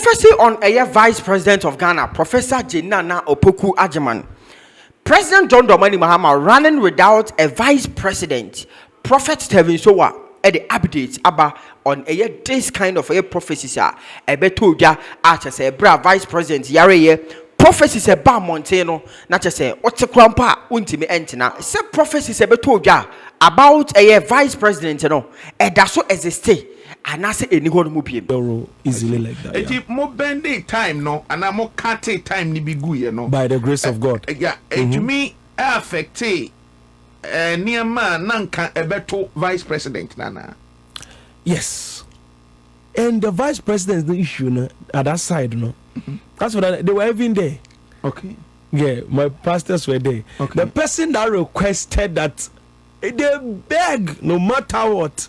prophecy on a vice president of Ghana, Professor Jenana Opoku Ajaman. President John Dramani Mahama running without a vice president. Prophet Telvin Sowa at the updates about on a this kind of a prophecy, a beto ya as a bra vice president yare prophecies a ba montano, not just say what's a crumpa untime entina. Say prophecies a beto ya about a vice president, you know, and that's so as a stay. And I say any one move easily like that. It's more bendy time, no, and I'm more cut time ni be good, you know. By the grace of God. Yeah, to me, affect near man, nanka a better vice president, Nana. Yes. And the vice president, the issue no, at that side, no. That's what they were even there. Okay. Yeah, my pastors were there. Okay. The person that requested that they beg no matter what.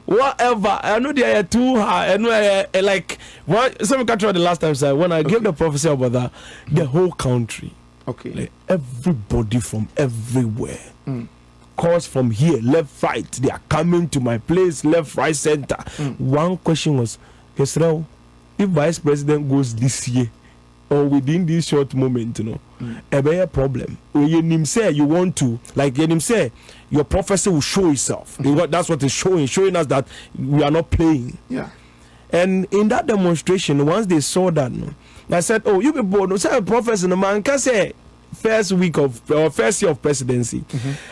Whatever, I know they are too high. I know, like what some country the last time said when I gave the prophecy about that, the whole country, okay, like, everybody from everywhere, calls from here, left, right, they are coming to my place, left, right, center. One question was, Kesrao, if vice president goes this year or within this short moment, you know, a bigger problem. When you say you want to, like you say, your prophecy will show itself. That's what it's showing us that we are not playing. Yeah. And in that demonstration, once they saw that, I said, "Oh, you people, no say a prophecy, no man can say first week of or first year of presidency."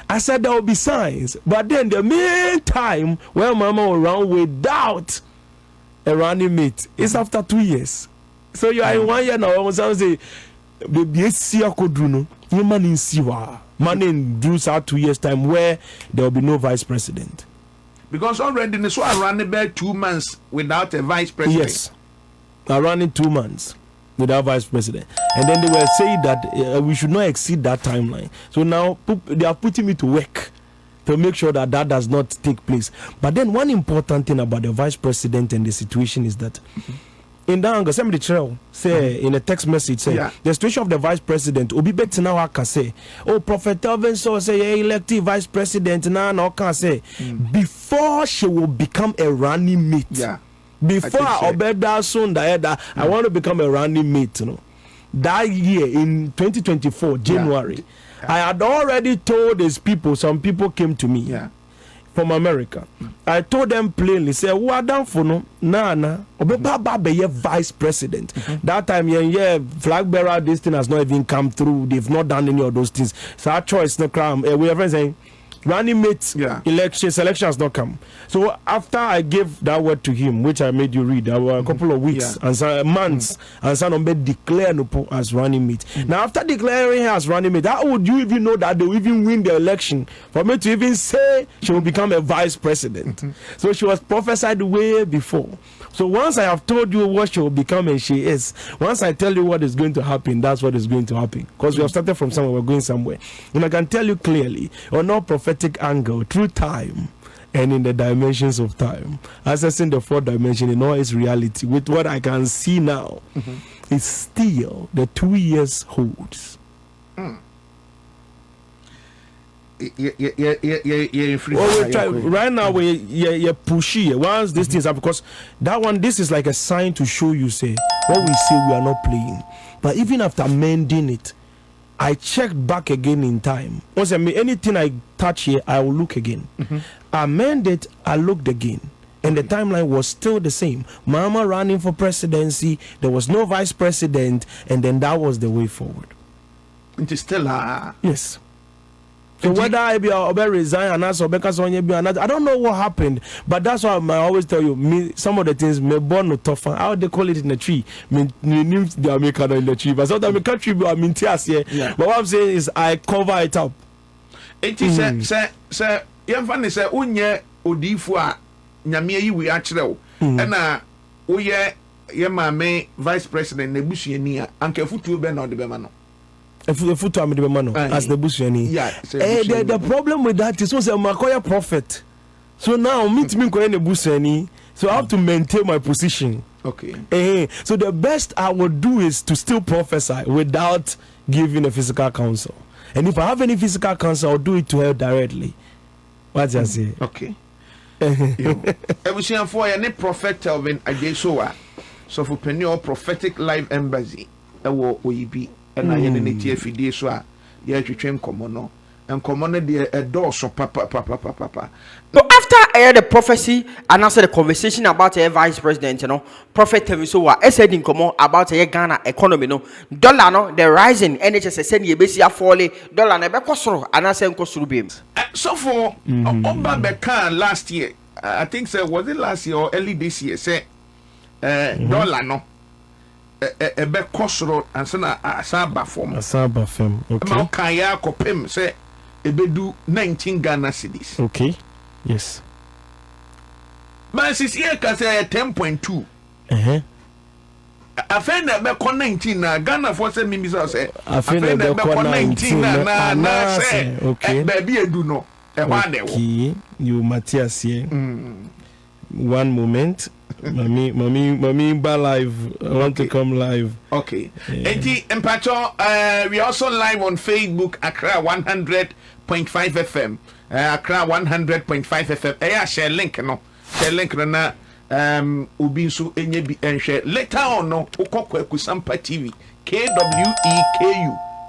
I said there will be signs, but then the main time when Mama will run without a running mate is after 2 years. So you are in 1 year now. Someone say, "Baby, see a could do no. You man in Siwa, man in do 2 years time where there will be no vice president." Because already in so I ran about 2 months without a vice president. Yes, I ran in 2 months without vice president, and then they were saying that we should not exceed that timeline. So now they are putting me to work to make sure that that does not take place. But then one important thing about the vice president and the situation is that. In Danga, somebody say in a text message say the situation of the vice president will be better now. I can say, oh, Prophet Telvin so say elected vice president now. No, can say before she will become a running mate. Yeah. Before I obey that soon that I want to become a running mate. You know, that year in 2024 January, I had already told these people. Some people came to me. Yeah. From America, I told them plainly, say, "What done for no? Nana, Obeba be vice president." That time, flag bearer, this thing has not even come through. They've not done any of those things. So our choice, no crime. We are saying, running mate, selection has not come. So after I gave that word to him, which I made you read, a couple of weeks and some months, and some declare Nupo as running mate. Now after declaring her as running mate, how would you even know that they will even win the election for me to even say she will become a vice president? So she was prophesied way before. So once I have told you what she will become and she is, once I tell you what is going to happen, that's what is going to happen. Because we have started from somewhere, we're going somewhere. And I can tell you clearly, on our prophetic angle, through time and in the dimensions of time, assessing the 4th dimension in all its reality, with what I can see now, it's still the 2 years holds. Right now we're pushy once these things are, because that one, this is like a sign to show you say what we say we are not playing. But even after mending it, I checked back again in time. Once I mean anything I touch here, I will look again. I mend it, I looked again, and the timeline was still the same. Mahama running for presidency, there was no vice president, and then that was the way forward. It is still yes. So whether I be or resign and answer because on you I don't know what happened, but that's why I always tell you. Me, some of the things me born no tough. How they call it in the tree? Me names the American in the tree, but sometimes the country I mean tears here. But what I'm saying is I cover it up. It is say young fan say unye odifu a nyame yi we akyerɛ ɛna woyɛ ye maame vice president na busuani a anka futu be na ɔde bɛma no. As the Bushani. The problem with that is also Makoya prophet. So now meet me going a Bushani. So I have to maintain my position. Okay. So the best I would do is to still prophesy without giving a physical counsel. And if I have any physical counsel, I'll do it to her directly. What's I say? Okay. Everything for any prophet Telvin Adesoa. so for penny prophetic live embassy ewo oyibi na ye ne tie fidie so a ye twetwe nkomo no nkomo no de edoso papa. So after the prophecy and also the conversation about a vice president, Prophet Telvin said in common about Ghana economy, dollar no the rising NHS send ye basi afole dollar na be kosoro and I say kosoro bim. So for Oba Beka last year, I think was it last year or early this year, say dollar no a be kosoro and sana asaba form. Okay. Now kaya kopem say ebedu 19 Ghana cedis. Okay. Yes. But this year can say 10.2. I find that back on 19 na Ghana for say me say. I find that back on 19 na say. Okay. Baby do no. Okay. You Matthias here. One moment. Mommy ba live. I want to come live. Okay. Enti Empacho, we also live on Facebook Accra 100.5 FM. Accra 100.5 FM. Share link no. Share link na ubi nso enye bi enhwe. Later on no ukokwa Kusampa TV.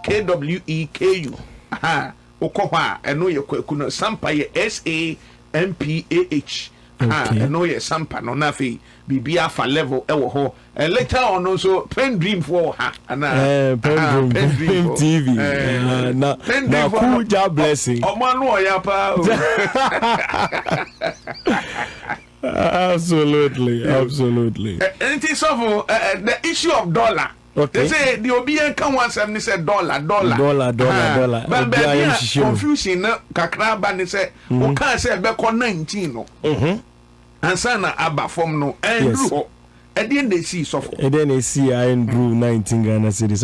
KWEKU. Aha. Ukokwa eno ye kwaku no Sampa ye SAMPAH. Okay. No ye Sampa no na fi bibia fa level ewo ho. Later on also Pen Dream for ha ana Pen Dream TV. Na cool job blessing. Omanu oya pa. Absolutely. And it is of the issue of dollar. Okay. They say the Obian can once and say dollar. But confusion kakra ba ni say o can say be 19 no. And sana aba form no and do and then they see suffer. And then they see I drew 19 Ghana cedis.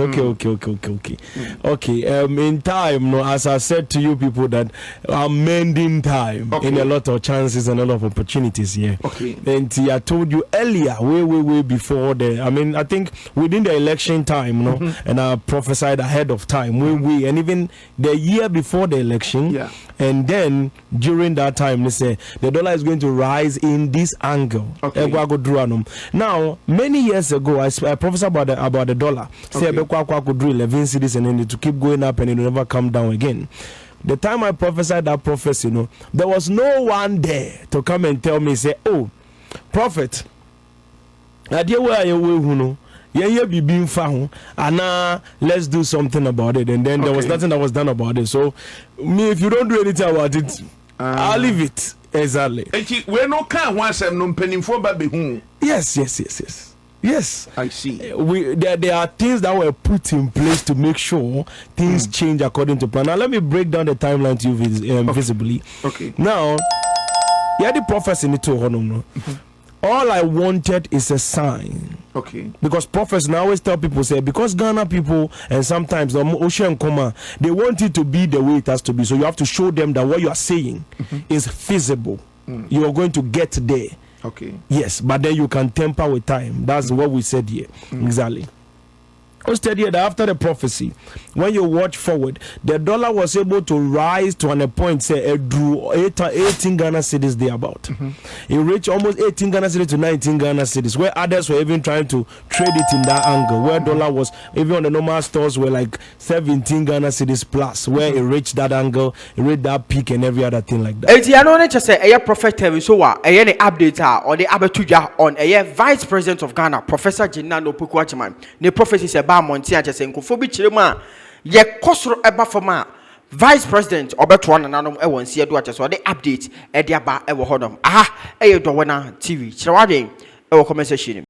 Okay. In time, no, as I said to you people that I'm mending time in a lot of chances and a lot of opportunities here. Okay. And I told you earlier, way before I think within the election time, no, and I prophesied ahead of time, and even the year before the election. Yeah. And then during that time, they say the dollar is going to rise in this angle. Okay. Now, many years ago, I prophesied about the dollar. Say could do 11 cedis and then to keep going up and it will never come down again. The time I prophesied that prophecy, there was no one there to come and tell me, say, oh, prophet, idea where you and let's do something about it. And then there was nothing that was done about it. So me, if you don't do anything about it, I'll leave it. Exactly. We no can once no penny for baby. Yes. I see. There are things that were put in place to make sure things change according to plan. Now let me break down the timeline to you visibly. Okay. Now, the prophecy need to all I wanted is a sign. Okay. Because prophets now always tell people, say, because Ghana people and sometimes the ocean comma, they want it to be the way it has to be. So you have to show them that what you are saying is feasible. You are going to get there. Okay. Yes, but then you can temper with time. That's what we said here. Exactly. Instead, here, after the prophecy, when you watch forward, the dollar was able to rise to a point, say, it drew 18 Ghana cedis thereabout. It reached almost 18 Ghana cedis to 19 Ghana cedis, where others were even trying to trade it in that angle, where dollar was, even on the normal stores, were like 17 Ghana cedis plus, where it reached that angle, it reached that peak and every other thing like that. I don't just say, a prophet Telvin any update or the Abatuja on a vice president of Ghana, Professor Jinano Pukuachiman. The prophecy said, Montia just saying, Kofobi Chirima, ye Kosro Eba Foma, Vice President Obertuan and Anum Ewan, see a duaches or the update, Ediaba Ewa Hodom. Dowona TV, Chrawadi, our conversation.